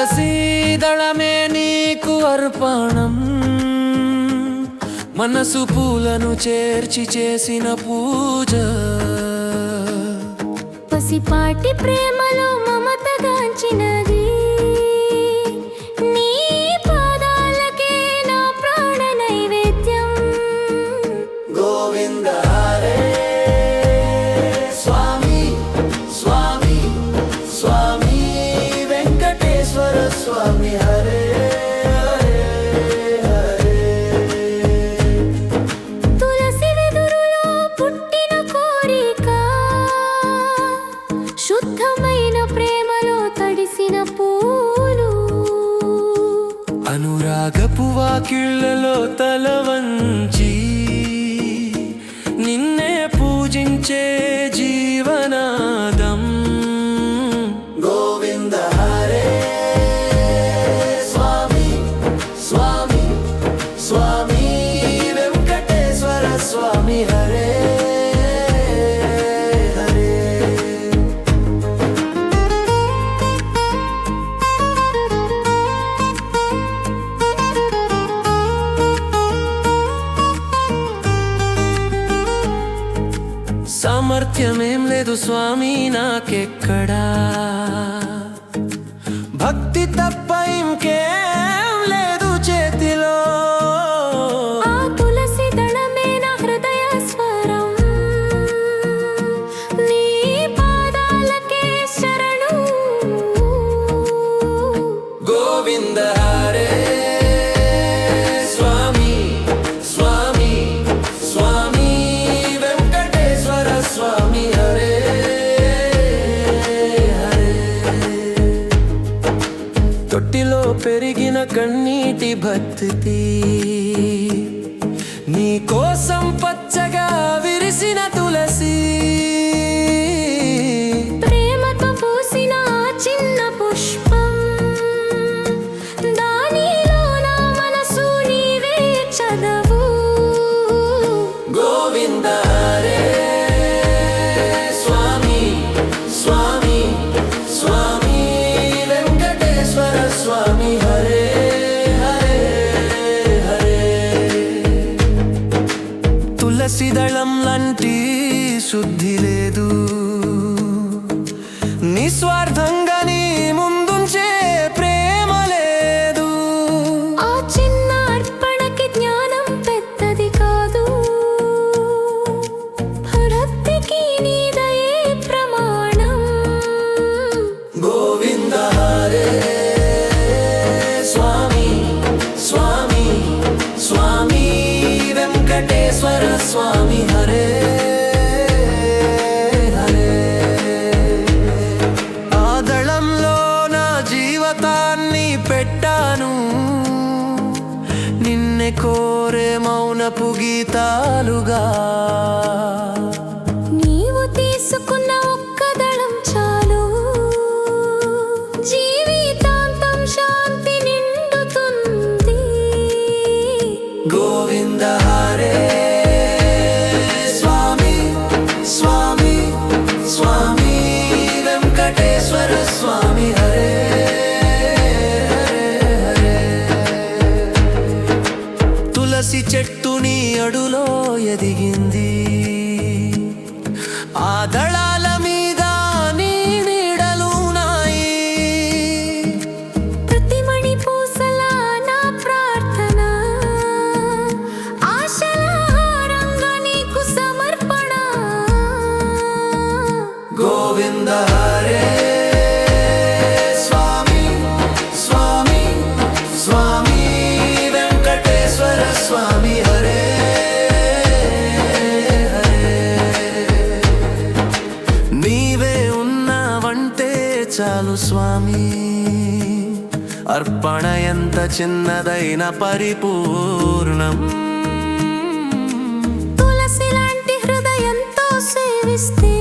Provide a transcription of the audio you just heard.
తులసీదళమే నీకు అర్పణం, మనసు పూలను చేర్చి చేసిన పూజ. పసిపాటి ప్రేమలో మమతగాంచినది, నీ పాదాలకే నా ప్రాణ నైవేద్యం. గోవింద హరే స్వామి స్వామి స్వామి వెంకటేశ్వర స్వామి హరే శుద్ధమైన ప్రేమలో తడిసిన పూలు, అనురాగపు వాకిళ్లలో తల వంచి నిన్నే పూజించే జీవనాదం. గోవింద హరే స్వామి స్వామి స్వామి వెంకటేశ్వర స్వామి హరే. సామర్థ్యమేం లేదు స్వామి నాకెక్కడా, భక్తి తప్ప ఇంకేం లేదు చేతిలో. ఆ తులసి దళమే నా హృదయ స్వరం, నీ పాదాలకే శరణు. గోవింద హరే స్వామి స్వామి స్వామి వెంకటేశ్వర స్వామి హరే హరే. తొట్టిలో పెరిగిన కన్నీటి భక్తి, నీ కోసం పచ్చగా విరిసిన తులసి. ప్రేమతో పూసిన ఆ చిన్న పుష్పం, దానిలో నా మనసు నీవే చదవు. గోవింద హరే స్వామి స్వామి స్వామి వెంకటేశ్వర స్వామి హరే హరే హరే. తులసి దళం లాంటి శుద్ధి లేదు, నిస్వార్థంగా నీ ముందుంచే ప్రేమ లేదు. ఆ చిన్న అర్పణకి జ్ఞానం పెద్దది కాదు, భక్తికి నీ దయే ప్రమాణం. గోవింద హరే స్వామి స్వామి స్వామి వెంకటేశ్వర స్వామి హరే హరే. ఆ దళంలో నా జీవితాన్ని పెట్టాను, నిన్నే కోరే మౌనపు గీతాలుగా. నీవు తీసుకున్న ఒక్క దళం చాలు, జీవితాంతం శాంతి నిండుతుంది. గోవింద హరే స్వామి స్వామి స్వామి వెంకటేశ్వర స్వామి హరే హరే. తులసి చెట్టు నీ అడులో ఎదిగింది, ఆ దళాల మీద నీ నీడలున్నాయి. ప్రతి మణి పూసలా నా ప్రార్థన, ఆశల హారంగా నీకు సమర్పణ. గోవింద హరే స్వామి స్వామి స్వామి వెంకటేశ్వర స్వామి హరే హరే. నీవే ఉన్నావంటే చాలు స్వామి, అర్పణ ఎంత చిన్నదైన పరిపూర్ణం. తులసి లాంటి హృదయంతో సేవిస్తే